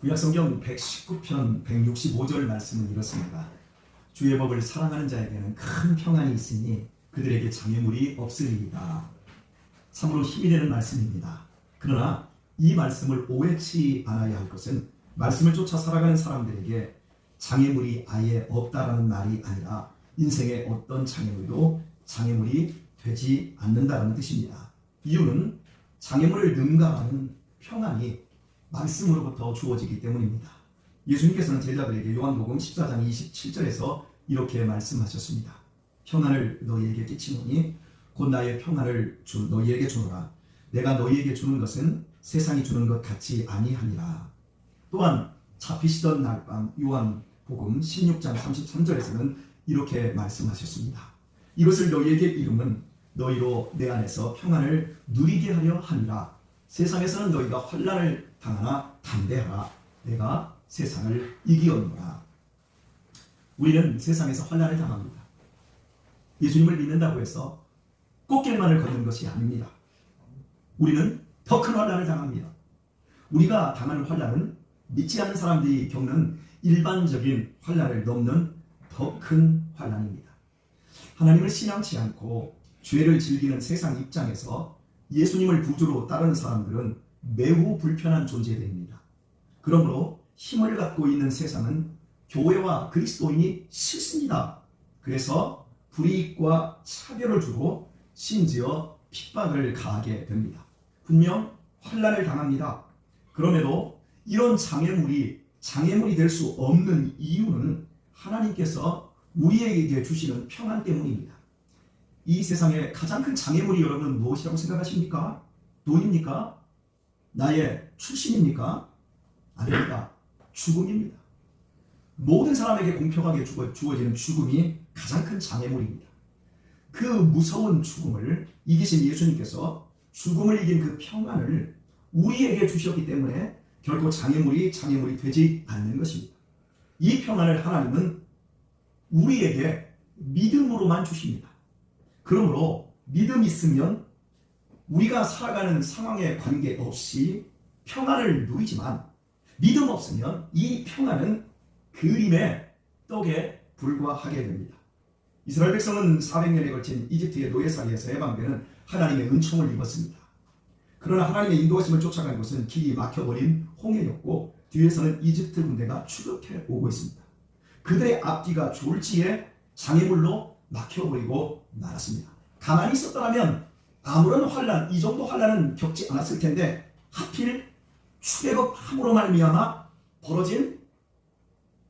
구약성경 119편 165절 말씀은 이렇습니다. 주의 법을 사랑하는 자에게는 큰 평안이 있으니 그들에게 장애물이 없으리이다. 참으로 힘이 되는 말씀입니다. 그러나 이 말씀을 오해치 않아야 할 것은 말씀을 쫓아 살아가는 사람들에게 장애물이 아예 없다라는 말이 아니라 인생의 어떤 장애물도 장애물이 되지 않는다라는 뜻입니다. 이유는 장애물을 능가하는 평안이 말씀으로부터 주어지기 때문입니다. 예수님께서는 제자들에게 요한복음 14장 27절에서 이렇게 말씀하셨습니다. 평안을 너희에게 끼치노니 곧 나의 평안을 너희에게 주노라. 내가 너희에게 주는 것은 세상이 주는 것 같지 아니하니라. 또한 잡히시던 날 밤 요한복음 16장 33절에서는 이렇게 말씀하셨습니다. 이것을 너희에게 이름은 너희로 내 안에서 평안을 누리게 하려 하니라. 세상에서는 너희가 환난을 당하나 담대하라. 내가 세상을 이기었노라. 우리는 세상에서 환난을 당합니다. 예수님을 믿는다고 해서 꽃길만을 걷는 것이 아닙니다. 우리는 더 큰 환난을 당합니다. 우리가 당하는 환난은 믿지 않는 사람들이 겪는 일반적인 환난을 넘는 더 큰 환난입니다. 하나님을 신앙치 않고 죄를 즐기는 세상 입장에서 예수님을 구주로 따르는 사람들은 매우 불편한 존재들입니다. 그러므로 힘을 갖고 있는 세상은 교회와 그리스도인이 싫습니다. 그래서 불이익과 차별을 주고 심지어 핍박을 가하게 됩니다. 분명 환난을 당합니다. 그럼에도 이런 장애물이 될 수 없는 이유는 하나님께서 우리에게 주시는 평안 때문입니다. 이 세상에 가장 큰 장애물이 여러분 무엇이라고 생각하십니까? 돈입니까? 나의 출신입니까? 아닙니다. 죽음입니다. 모든 사람에게 공평하게 주어지는 죽음이 가장 큰 장애물입니다. 그 무서운 죽음을 이기신 예수님께서 죽음을 이긴 그 평안을 우리에게 주셨기 때문에 결코 장애물이 되지 않는 것입니다. 이 평안을 하나님은 우리에게 믿음으로만 주십니다. 그러므로 믿음이 있으면 우리가 살아가는 상황에 관계없이 평안을 누리지만 믿음 없으면 이 평안은 그림의 떡에 불과하게 됩니다. 이스라엘 백성은 400년에 걸친 이집트의 노예살이에서 해방되는 하나님의 은총을 입었습니다. 그러나 하나님의 인도하심을 쫓아간 곳은 길이 막혀버린 홍해였고 뒤에서는 이집트 군대가 추격해 오고 있습니다. 그들의 앞뒤가 졸지에 장애물로 막혀버리고 말았습니다. 가만히 있었더라면 아무런 환난, 이 정도 환난은 겪지 않았을 텐데 하필 출애굽함으로 말미암아 벌어진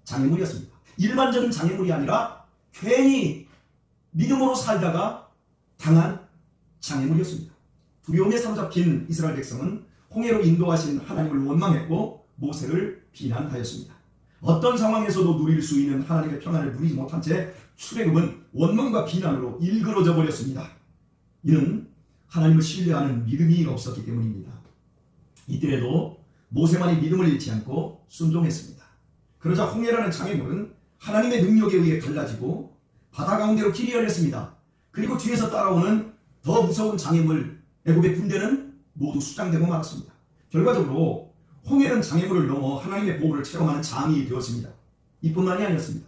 장애물이었습니다. 일반적인 장애물이 아니라 괜히 믿음으로 살다가 당한 장애물이었습니다. 두려움에 사로잡힌 이스라엘 백성은 홍해로 인도하신 하나님을 원망했고 모세를 비난하였습니다. 어떤 상황에서도 누릴 수 있는 하나님의 평안을 누리지 못한 채 출애굽은 원망과 비난으로 일그러져 버렸습니다. 이는 하나님을 신뢰하는 믿음이 없었기 때문입니다. 이때에도 모세만이 믿음을 잃지 않고 순종했습니다. 그러자 홍해라는 장애물은 하나님의 능력에 의해 갈라지고 바다 가운데로 길이 열렸습니다. 그리고 뒤에서 따라오는 더 무서운 장애물 애굽의 군대는 모두 수장되고 말았습니다. 결과적으로 홍해는 장애물을 넘어 하나님의 보호를 체험하는 장이 되었습니다. 이뿐만이 아니었습니다.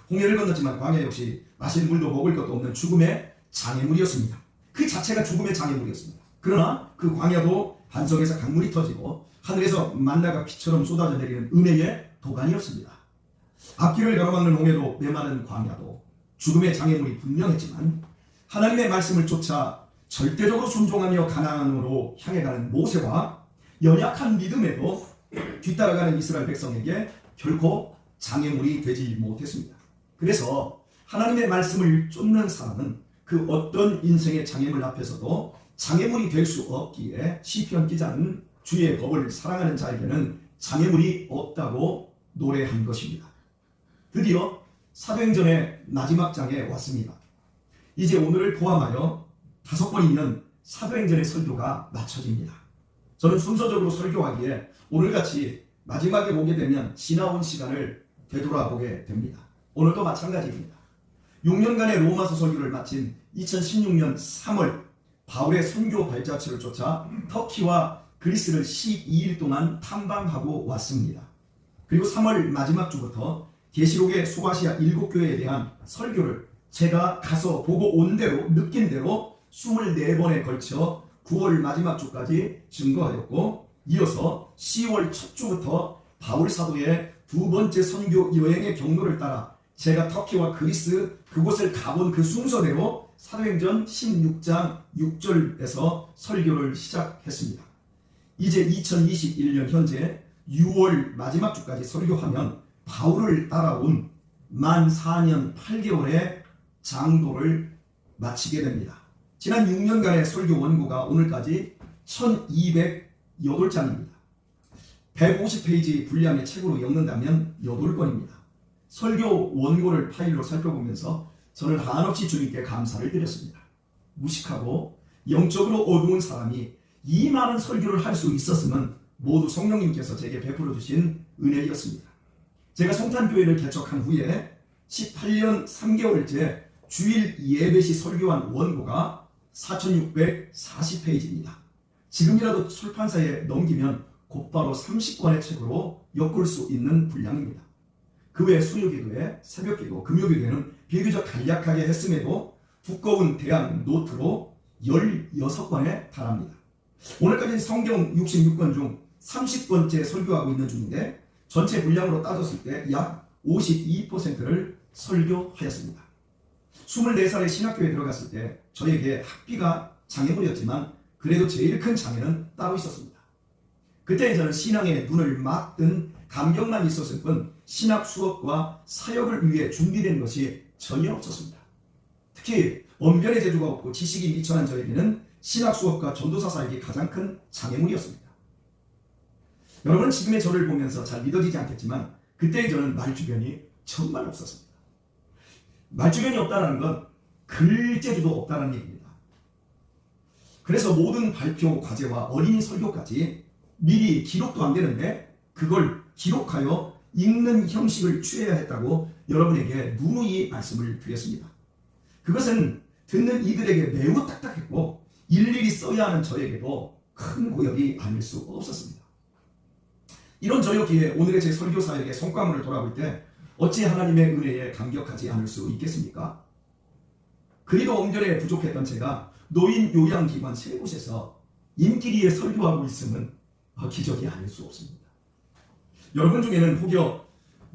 홍해를 건넜지만 광야 역시 마실 물도 먹을 것도 없는 죽음의 장애물이었습니다. 그 자체가 죽음의 장애물이었습니다. 그러나 그 광야도 반석에서 강물이 터지고 하늘에서 만나가 비처럼 쏟아져 내리는 은혜의 도가니였습니다. 앞길을 가로막는 홍해도 메마른 광야도 죽음의 장애물이 분명했지만 하나님의 말씀을 쫓아 절대적으로 순종하며 가나안으로 향해가는 모세와 연약한 믿음에도 뒤따라가는 이스라엘 백성에게 결코 장애물이 되지 못했습니다. 그래서 하나님의 말씀을 쫓는 사람은 그 어떤 인생의 장애물 앞에서도 장애물이 될 수 없기에 시편 기자는 주의 법을 사랑하는 자에게는 장애물이 없다고 노래한 것입니다. 드디어 사도행전의 마지막 장에 왔습니다. 이제 오늘을 포함하여 5번이면 사도행전의 설교가 마쳐집니다. 저는 순서적으로 설교하기에 오늘같이 마지막에 오게 되면 지나온 시간을 되돌아보게 됩니다. 오늘도 마찬가지입니다. 6년간의 로마서 설교를 마친 2016년 3월 바울의 선교 발자취를 쫓아 터키와 그리스를 12일 동안 탐방하고 왔습니다. 그리고 3월 마지막 주부터 계시록의 소아시아 7교회에 대한 설교를 제가 가서 보고 온 대로 느낀 대로 24번에 걸쳐 9월 마지막 주까지 증거하였고, 이어서 10월 첫 주부터 바울 사도의 두 번째 선교 여행의 경로를 따라 제가 터키와 그리스 그곳을 가본 그 순서대로 사도행전 16장 6절에서 설교를 시작했습니다. 이제 2021년 현재 6월 마지막 주까지 설교하면 바울을 따라온 만 4년 8개월의 장도를 마치게 됩니다. 지난 6년간의 설교 원고가 오늘까지 1208장입니다. 150페이지 분량의 책으로 엮는다면 8권입니다. 설교 원고를 파일로 살펴보면서 저는 한없이 주님께 감사를 드렸습니다. 무식하고 영적으로 어두운 사람이 이 많은 설교를 할 수 있었으면 모두 성령님께서 제게 베풀어 주신 은혜였습니다. 제가 성탄교회를 개척한 후에 18년 3개월째 주일 예배시 설교한 원고가 4640페이지입니다. 지금이라도 출판사에 넘기면 곧바로 30권의 책으로 엮을 수 있는 분량입니다. 그 외 수요기도회, 새벽기도, 금요기도회는 비교적 간략하게 했음에도 두꺼운 대학 노트로 16권에 달합니다. 오늘까지 성경 66권 중 30번째 설교하고 있는 중인데 전체 분량으로 따졌을 때 약 52%를 설교하였습니다. 24살에 신학교에 들어갔을 때 저에게 학비가 장애물이었지만 그래도 제일 큰 장애는 따로 있었습니다. 그때 저는 신앙에 눈을 막 뜬 감격만 있었을 뿐 신학 수업과 사역을 위해 준비된 것이 전혀 없었습니다. 특히 언변의 재주가 없고 지식이 미천한 저에게는 신학 수업과 전도사 사역이 가장 큰 장애물이었습니다. 여러분은 지금의 저를 보면서 잘 믿어지지 않겠지만 그때의 저는 말주변이 정말 없었습니다. 말주변이 없다는 건 글재주도 없다는 얘기입니다. 그래서 모든 발표 과제와 어린이 설교까지 미리 기록도 안 되는데 그걸 기록하여 읽는 형식을 취해야 했다고 여러분에게 누누이 말씀을 드렸습니다. 그것은 듣는 이들에게 매우 딱딱했고 일일이 써야 하는 저에게도 큰 고역이 아닐 수 없었습니다. 이런 저였기에 오늘의 제 설교 사역의 성과물을 돌아볼 때 어찌 하나님의 은혜에 감격하지 않을 수 있겠습니까? 그리도 언변에 부족했던 제가 노인 요양기관 3곳에서 인기리에 설교하고 있음은 기적이 아닐 수 없습니다. 여러분 중에는 혹여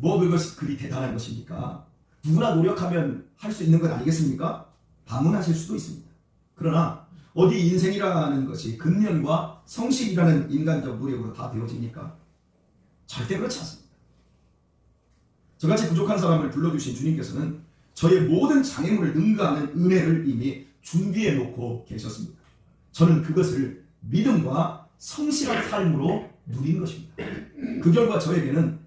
그것이 그리 대단한 것입니까? 누구나 노력하면 할 수 있는 것 아니겠습니까? 반문하실 수도 있습니다. 그러나 어디 인생이라는 것이 근면과 성실이라는 인간적 노력으로 다 되어집니까? 절대 그렇지 않습니다. 저같이 부족한 사람을 불러주신 주님께서는 저의 모든 장애물을 능가하는 은혜를 이미 준비해 놓고 계셨습니다. 저는 그것을 믿음과 성실한 삶으로 누린 것입니다. 그 결과 저에게는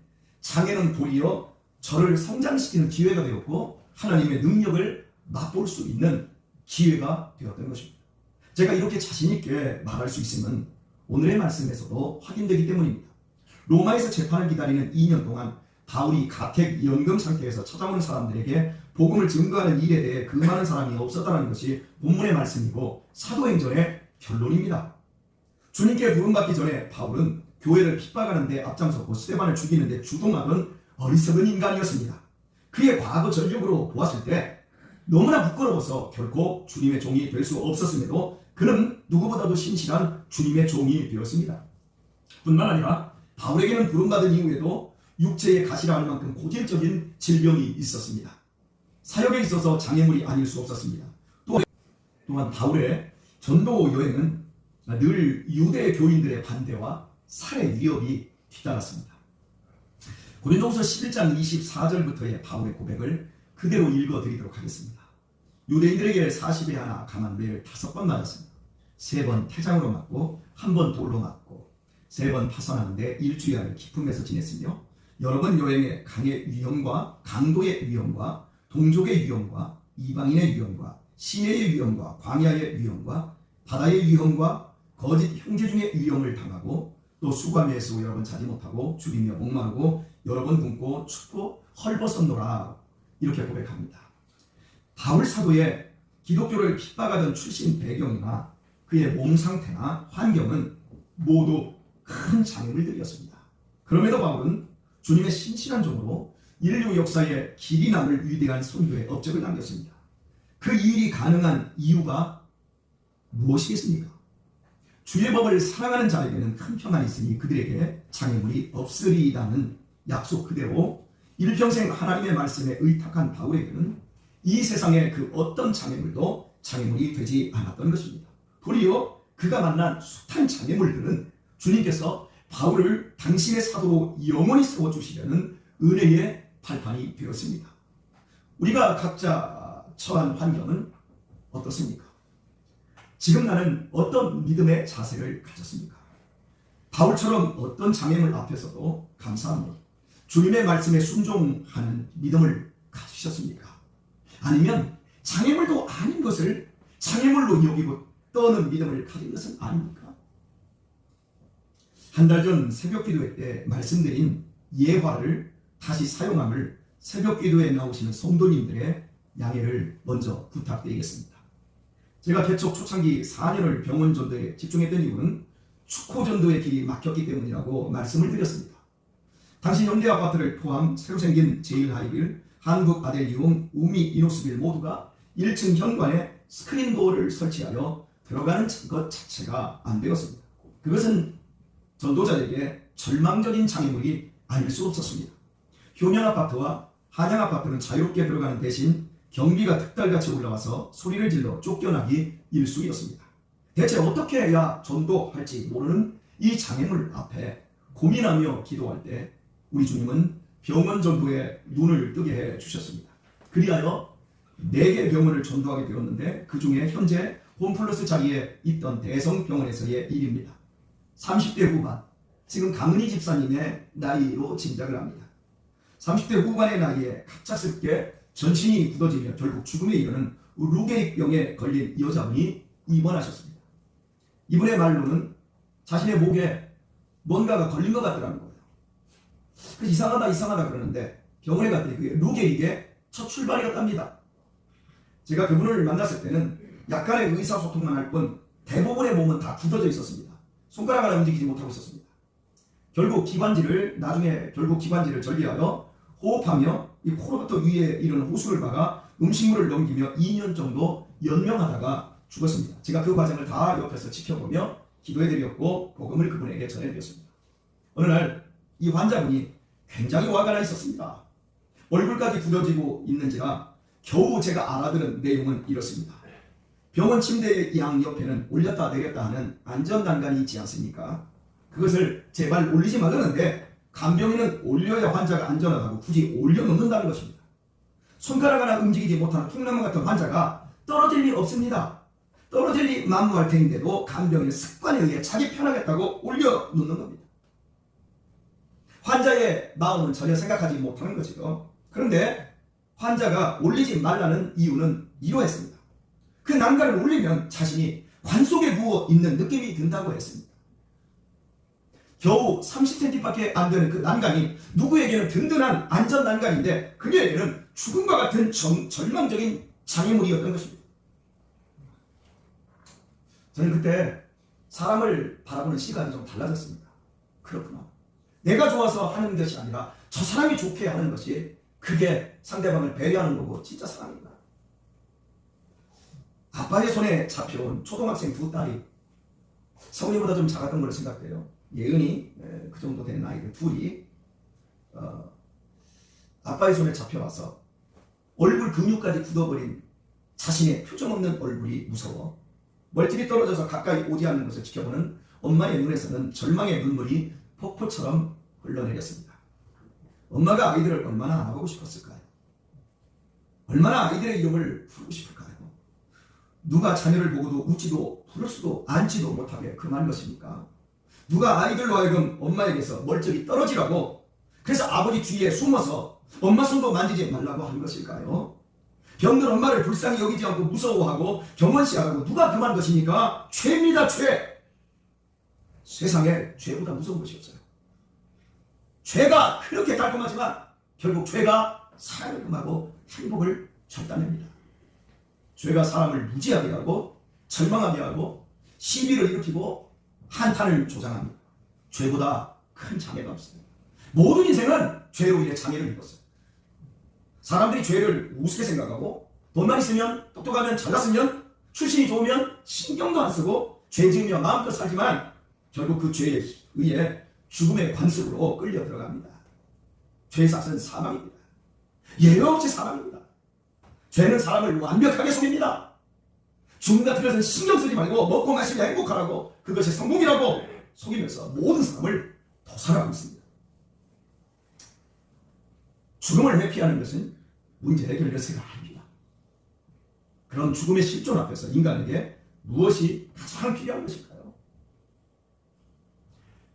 장애는 도리어 저를 성장시키는 기회가 되었고 하나님의 능력을 맛볼 수 있는 기회가 되었던 것입니다. 제가 이렇게 자신 있게 말할 수 있음은 오늘의 말씀에서도 확인되기 때문입니다. 로마에서 재판을 기다리는 2년 동안 바울이 가택 연금 상태에서 찾아오는 사람들에게 복음을 증거하는 일에 대해 금하는 사람이 없었다는 것이 본문의 말씀이고 사도행전의 결론입니다. 주님께 부름받기 전에 바울은 교회를 핍박하는 데 앞장섰고 스데반을 죽이는 데 주동하던 어리석은 인간이었습니다. 그의 과거 전력으로 보았을 때 너무나 부끄러워서 결코 주님의 종이 될 수 없었음에도 그는 누구보다도 신실한 주님의 종이 되었습니다. 뿐만 아니라 바울에게는 부름받은 이후에도 육체의 가시라 할 만큼 고질적인 질병이 있었습니다. 사역에 있어서 장애물이 아닐 수 없었습니다. 또한 바울의 전도 여행은 늘 유대 교인들의 반대와 살해 위협이 뒤따랐습니다. 고린도후서 11장 24절부터의 바울의 고백을 그대로 읽어드리도록 하겠습니다. 유대인들에게 40에 하나 감한 매를 5번 맞았습니다. 3번 태장으로 맞고 1번 돌로 맞고 3번 파선하는데 일주일을 기품에서 지냈으며 여러 번 여행에 강의 위험과 강도의 위험과 동족의 위험과 이방인의 위험과 시내의 위험과 광야의 위험과 바다의 위험과 거짓 형제 중의 위험을 당하고 또 수감에서 여러 번 자지 못하고 죽이며 목마르고 여러 번 굶고 춥고 헐벗었노라 이렇게 고백합니다. 바울 사도의 기독교를 핍박하던 출신 배경이나 그의 몸 상태나 환경은 모두 큰 장애물들이었습니다. 그럼에도 바울은 주님의 신실한 종으로 인류 역사에 길이 남을 위대한 선교의 업적을 남겼습니다. 그 일이 가능한 이유가 무엇이겠습니까? 주의 법을 사랑하는 자에게는 큰 평안이 있으니 그들에게 장애물이 없으리라는 약속 그대로 일평생 하나님의 말씀에 의탁한 바울에게는 이 세상의 그 어떤 장애물도 장애물이 되지 않았던 것입니다. 도리어 그가 만난 숱한 장애물들은 주님께서 바울을 당신의 사도로 영원히 세워주시려는 은혜의 발판이 되었습니다. 우리가 각자 처한 환경은 어떻습니까? 지금 나는 어떤 믿음의 자세를 가졌습니까? 바울처럼 어떤 장애물 앞에서도 감사합니다. 주님의 말씀에 순종하는 믿음을 가지셨습니까? 아니면 장애물도 아닌 것을 장애물로 여기고 떠는 믿음을 가진 것은 아닙니까? 한 달 전 새벽 기도회 때 말씀드린 예화를 다시 사용함을 새벽 기도에 나오시는 성도님들의 양해를 먼저 부탁드리겠습니다. 제가 개척 초창기 4년을 병원 전도에 집중했던 이유는 축호 전도의 길이 막혔기 때문이라고 말씀을 드렸습니다. 당시 현대아파트를 포함 새로 생긴 제1하이빌, 한국아델리움, 우미 이노스빌 모두가 1층 현관에 스크린도어를 설치하여 들어가는 것 자체가 안 되었습니다. 그것은 전도자에게 절망적인 장애물이 아닐 수 없었습니다. 효명아파트와 한양아파트는 자유롭게 들어가는 대신 경비가 특달같이 올라와서 소리를 질러 쫓겨나기 일쑤였습니다. 대체 어떻게 해야 전도할지 모르는 이 장애물 앞에 고민하며 기도할 때 우리 주님은 병원 전도에 눈을 뜨게 해 주셨습니다. 그리하여 4개 병원을 전도하게 되었는데 그 중에 현재 홈플러스 자리에 있던 대성병원에서의 일입니다. 30대 후반, 지금 강은희 집사님의 나이로 짐작을 합니다. 30대 후반의 나이에 갑작스럽게 전신이 굳어지며 결국 죽음에 이르는 루게릭병에 걸린 여자분이 입원하셨습니다. 이분의 말로는 자신의 목에 뭔가가 걸린 것 같더라는 거예요. 그래서 이상하다 그러는데 병원에 갔더니 그게 루게릭의 첫 출발이었답니다. 제가 그분을 만났을 때는 약간의 의사소통만 할 뿐 대부분의 몸은 다 굳어져 있었습니다. 손가락 하나 움직이지 못하고 있었습니다. 나중에 결국 기관지를 절개하여 호흡하며 이 코로부터 위에 이르는 호수를 박아 음식물을 넘기며 2년 정도 연명하다가 죽었습니다. 제가 그 과정을 다 옆에서 지켜보며 기도해드렸고 복음을 그분에게 전해드렸습니다. 어느 날 이 환자분이 굉장히 화가 나 있었습니다. 얼굴까지 굳어지고 있는지라 겨우 제가 알아들은 내용은 이렇습니다. 병원 침대의 양 옆에는 올렸다 내렸다 하는 안전난간이 있지 않습니까? 그것을 제발 올리지 말라는데 간병인은 올려야 환자가 안전하다고 굳이 올려놓는다는 것입니다. 손가락 하나 움직이지 못하는 통나무 같은 환자가 떨어질 리 없습니다. 떨어질 리 만무할 텐데도 간병인은 습관에 의해 자기 편하겠다고 올려놓는 겁니다. 환자의 마음은 전혀 생각하지 못하는 것이죠. 그런데 환자가 올리지 말라는 이유는 이러했습니다. 그 난간을 올리면 자신이 관 속에 누워 있는 느낌이 든다고 했습니다. 겨우 30cm밖에 안 되는 그 난간이 누구에게는 든든한 안전 난간인데 그에게는 죽음과 같은 절망적인 장애물이었던 것입니다. 저는 그때 사람을 바라보는 시각이 좀 달라졌습니다. 그렇구나. 내가 좋아서 하는 것이 아니라 저 사람이 좋게 하는 것이 그게 상대방을 배려하는 거고 진짜 사랑입니다. 아빠의 손에 잡혀온 초등학생 2딸이 성훈이보다 좀 작았던 걸로 생각돼요. 예은이 그 정도 되는 아이들 둘이 아빠의 손에 잡혀와서 얼굴 근육까지 굳어버린 자신의 표정 없는 얼굴이 무서워 멀티리 떨어져서 가까이 오지 않는 것을 지켜보는 엄마의 눈에서는 절망의 눈물이 폭포처럼 흘러내렸습니다. 엄마가 아이들을 얼마나 안아보고 싶었을까요? 얼마나 아이들의 이름을 부르고 싶을까요? 누가 자녀를 보고도 웃지도 부를 수도 앉지도 못하게 금한 것입니까? 누가 아이들로 하여금 엄마에게서 멀쩡히 떨어지라고 그래서 아버지 뒤에 숨어서 엄마 손도 만지지 말라고 한 것일까요? 병든 엄마를 불쌍히 여기지 않고 무서워하고 경원시하라고 누가 금한 것입니까? 죄입니다, 죄! 세상에 죄보다 무서운 것이 없어요. 죄가 그렇게 달콤하지만 결국 죄가 사람을 금하고 행복을 절단냅니다. 죄가 사람을 무지하게 하고 절망하게 하고 시비를 일으키고 한탄을 조장합니다. 죄보다 큰 장애가 없습니다. 모든 인생은 죄로 인해 장애를 입었어요. 사람들이 죄를 우습게 생각하고 돈만 있으면 똑똑하면 잘났으면 출신이 좋으면 신경도 안 쓰고 죄 지으며 마음껏 살지만 결국 그 죄에 의해 죽음의 관습으로 끌려 들어갑니다. 죄의 삭은 사망입니다. 예외 없이 사망입니다. 죄는 사람을 완벽하게 속입니다. 죽음 같은 것은 신경 쓰지 말고 먹고 마시며 행복하라고 그것이 성공이라고 속이면서 모든 사람을 도살하고 있습니다. 죽음을 회피하는 것은 문제 해결 여세가 아닙니다. 그런 죽음의 실존 앞에서 인간에게 무엇이 가장 필요한 것일까요?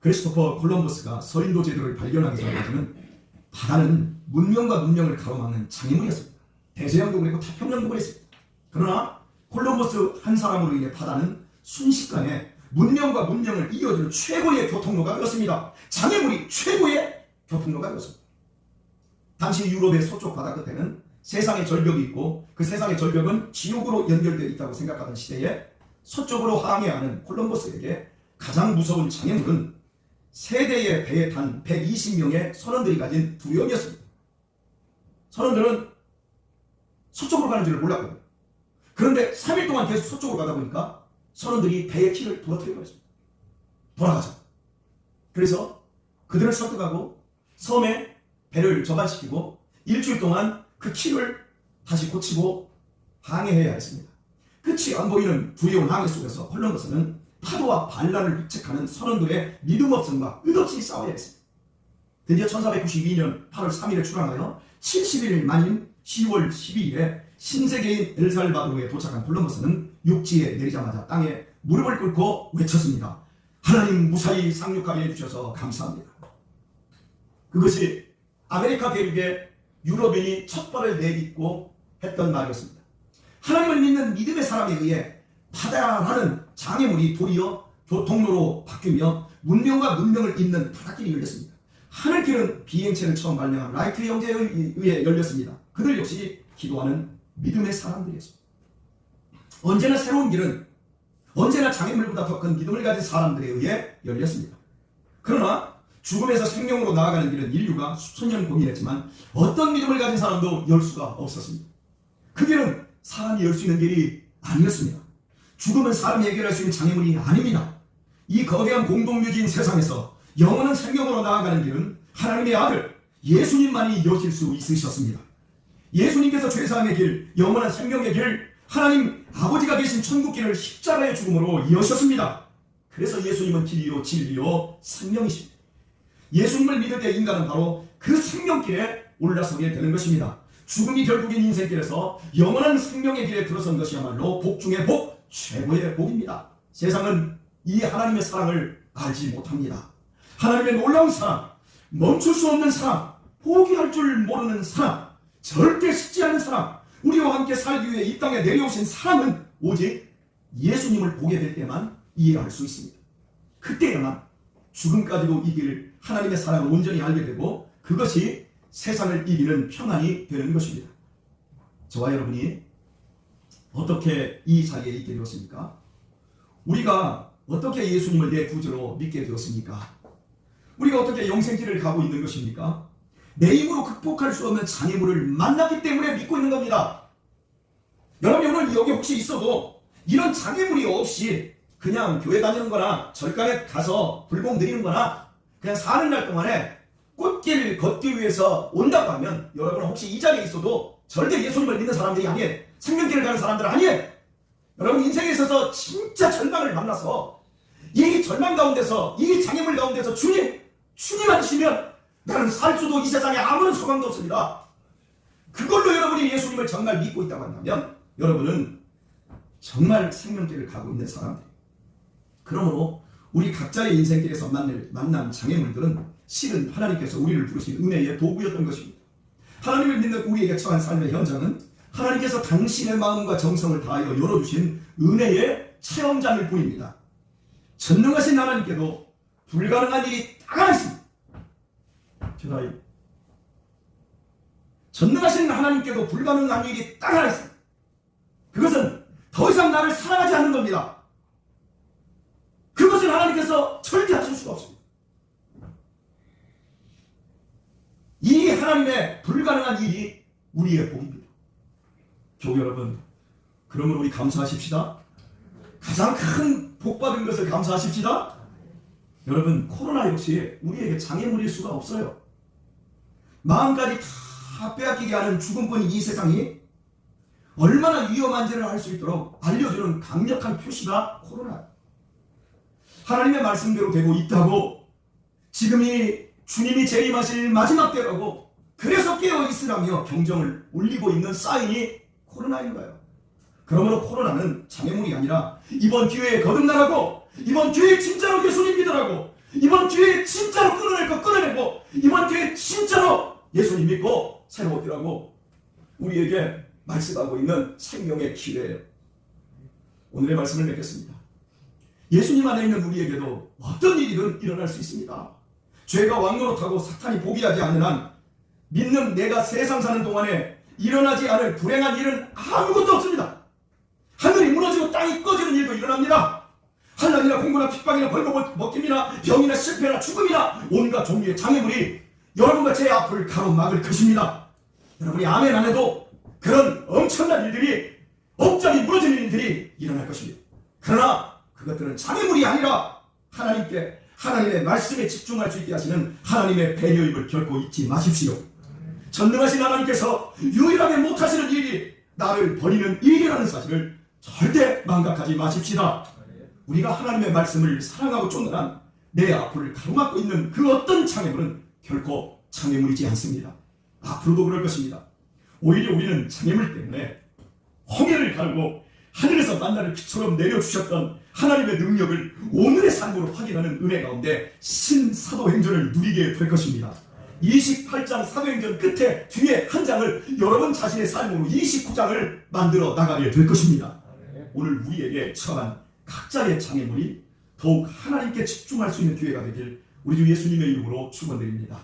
크리스토퍼 콜럼버스가 서인도 제도를 발견하기 전까지는 바다는 문명과 문명을 가로막는 장애물이었습니다. 대서양도 그랬고 태평양도 그랬습니다. 그러나 콜럼버스 한 사람으로 인해 바다는 순식간에 문명과 문명을 이어주는 최고의 교통로가 되었습니다. 장애물이 최고의 교통로가 되었습니다. 당시 유럽의 서쪽 바다 끝에는 세상의 절벽이 있고 그 세상의 절벽은 지옥으로 연결되어 있다고 생각하던 시대에 서쪽으로 항해하는 콜럼버스에게 가장 무서운 장애물은 세대의 배에 탄 120명의 선원들이 가진 두려움이었습니다. 선원들은 서쪽으로 가는 줄을 몰랐거든요. 그런데 3일 동안 계속 서쪽으로 가다 보니까 선원들이 배의 키를 부러뜨려버렸습니다. 돌아가자. 그래서 그들을 설득하고 섬에 배를 접안시키고 일주일 동안 그 키를 다시 고치고 항해해야 했습니다. 끝이 안 보이는 두려운 항해 속에서 콜럼버스는 파도와 반란을 획책하는 선원들의 믿음 없음과 끝없이 싸워야 했습니다. 드디어 1492년 8월 3일에 출항하여 70일 만인 10월 12일에 신세계인 엘살바도르에 도착한 콜럼버스는 육지에 내리자마자 땅에 무릎을 꿇고 외쳤습니다. 하나님 무사히 상륙하게 해주셔서 감사합니다. 그것이 아메리카 대륙에 유럽인이 첫 발을 내딛고 했던 말이었습니다. 하나님을 믿는 믿음의 사람에 의해 바다라는 장애물이 도리어 교통로로 바뀌며 문명과 문명을 잇는 바닷길이 열렸습니다. 하늘길은 비행체를 처음 발명한 라이트 형제에 의해 열렸습니다. 그들 역시 기도하는 믿음의 사람들이었습니다. 언제나 새로운 길은 언제나 장애물보다 더 큰 믿음을 가진 사람들에 의해 열렸습니다. 그러나 죽음에서 생명으로 나아가는 길은 인류가 수천 년 고민했지만 어떤 믿음을 가진 사람도 열 수가 없었습니다. 그 길은 사람이 열 수 있는 길이 아니었습니다. 죽음은 사람이 해결할 수 있는 장애물이 아닙니다. 이 거대한 공동묘지인 세상에서 영원한 생명으로 나아가는 길은 하나님의 아들 예수님만이 여실 수 있으셨습니다. 예수님께서 죄사함의 길, 영원한 생명의 길, 하나님 아버지가 계신 천국길을 십자가의 죽음으로 여셨습니다. 그래서 예수님은 길이요 진리요 생명이십니다. 예수님을 믿을 때 인간은 바로 그 생명길에 올라서게 되는 것입니다. 죽음이 결국엔 인생길에서 영원한 생명의 길에 들어선 것이야말로 복 중의 복, 최고의 복입니다. 세상은 이 하나님의 사랑을 알지 못합니다. 하나님의 놀라운 사랑, 멈출 수 없는 사랑, 포기할 줄 모르는 사랑, 절대 식지 않는 사랑, 우리와 함께 살기 위해 이 땅에 내려오신 사랑은 오직 예수님을 보게 될 때만 이해할 수 있습니다. 그때야만 죽음까지도 이길 하나님의 사랑을 온전히 알게 되고 그것이 세상을 이기는 평안이 되는 것입니다. 저와 여러분이 어떻게 이 자리에 있게 되었습니까? 우리가 어떻게 예수님을 내 구주로 믿게 되었습니까? 우리가 어떻게 영생길을 가고 있는 것입니까? 내 힘으로 극복할 수 없는 장애물을 만났기 때문에 믿고 있는 겁니다. 여러분 오늘 여기 혹시 있어도 이런 장애물이 없이 그냥 교회 다니는 거나 절간에 가서 불공 드리는 거나 그냥 사는 날 동안에 꽃길 걷기 위해서 온다고 하면 여러분은 혹시 이 자리에 있어도 절대 예수님을 믿는 사람들이 아니에요. 생명길을 가는 사람들 아니에요. 여러분 인생에 있어서 진짜 절망을 만나서 이 절망 가운데서 이 장애물 가운데서 주님 하시면 나는 살 수도 이 세상에 아무런 소망도 없습니다. 그걸로 여러분이 예수님을 정말 믿고 있다고 한다면 여러분은 정말 생명길을 가고 있는 사람들. 그러므로 우리 각자의 인생길에서 만난 장애물들은 실은 하나님께서 우리를 부르신 은혜의 도구였던 것입니다. 하나님을 믿는 우리에게 처한 삶의 현장은 하나님께서 당신의 마음과 정성을 다하여 열어주신 은혜의 체험장일 뿐입니다. 전능하신 하나님께도 불가능한 일이 딱 하나 있습니다. 전능하신 하나님께도 불가능한 일이 딱 하나 있습니다. 그것은 더 이상 나를 사랑하지 않는 겁니다. 그것을 하나님께서 절대 하실 수가 없습니다. 하나님의 불가능한 일이 우리의 복입니다. 교회 여러분, 그러면 우리 감사하십시다. 가장 큰 복 받은 것을 감사하십시다. 여러분, 코로나 역시 우리에게 장애물일 수가 없어요. 마음까지 다 빼앗기게 하는 죽음뿐인 이 세상이 얼마나 위험한지를 알 수 있도록 알려주는 강력한 표시가 코로나. 하나님의 말씀대로 되고 있다고, 지금이 주님이 재림하실 마지막 때라고, 그래서 깨어 있으라며 경정을 울리고 있는 사인이 코로나인 거예요. 그러므로 코로나는 장애물이 아니라 이번 기회에 거듭나라고, 이번 기회에 진짜로 예수님 믿으라고, 이번 기회에 진짜로 끊어낼 거 끊어내고, 이번 기회에 진짜로 예수님 믿고 새로워 뛰라고 우리에게 말씀하고 있는 생명의 기회예요. 오늘의 말씀을 맺겠습니다. 예수님 안에 있는 우리에게도 어떤 일이든 일어날 수 있습니다. 죄가 왕노릇하고 사탄이 포기하지 않는 한 믿는 내가 세상 사는 동안에 일어나지 않을 불행한 일은 아무것도 없습니다. 하늘이 무너지고 땅이 꺼지는 일도 일어납니다. 환난이나 공고나 핍박이나 벌거벗김이나 병이나 실패나 죽음이나 온갖 종류의 장애물이 여러분과 제 앞을 가로막을 것입니다. 여러분이 아멘 안 해도 그런 엄청난 일들이, 업장이 무너지는 일들이 일어날 것입니다. 그러나 그것들은 장애물이 아니라 하나님께, 하나님의 말씀에 집중할 수 있게 하시는 하나님의 배려임을 결코 잊지 마십시오. 전능하신 하나님께서 유일하게 못하시는 일이 나를 버리는 일이라는 사실을 절대 망각하지 마십시다. 우리가 하나님의 말씀을 사랑하고 쫓는 한 내 앞을 가로막고 있는 그 어떤 장애물은 결코 장애물이지 않습니다. 앞으로도 그럴 것입니다. 오히려 우리는 장애물 때문에 홍해를 가르고 하늘에서 만나를 빛처럼 내려주셨던 하나님의 능력을 오늘의 삶으로 확인하는 은혜 가운데 신사도행전을 누리게 될 것입니다. 28장 사도행전 끝에 뒤에 한 장을 여러분 자신의 삶으로 29장을 만들어 나가게 될 것입니다. 오늘 우리에게 처한 각자의 장애물이 더욱 하나님께 집중할 수 있는 기회가 되길 우리 주 예수님의 이름으로 축원드립니다.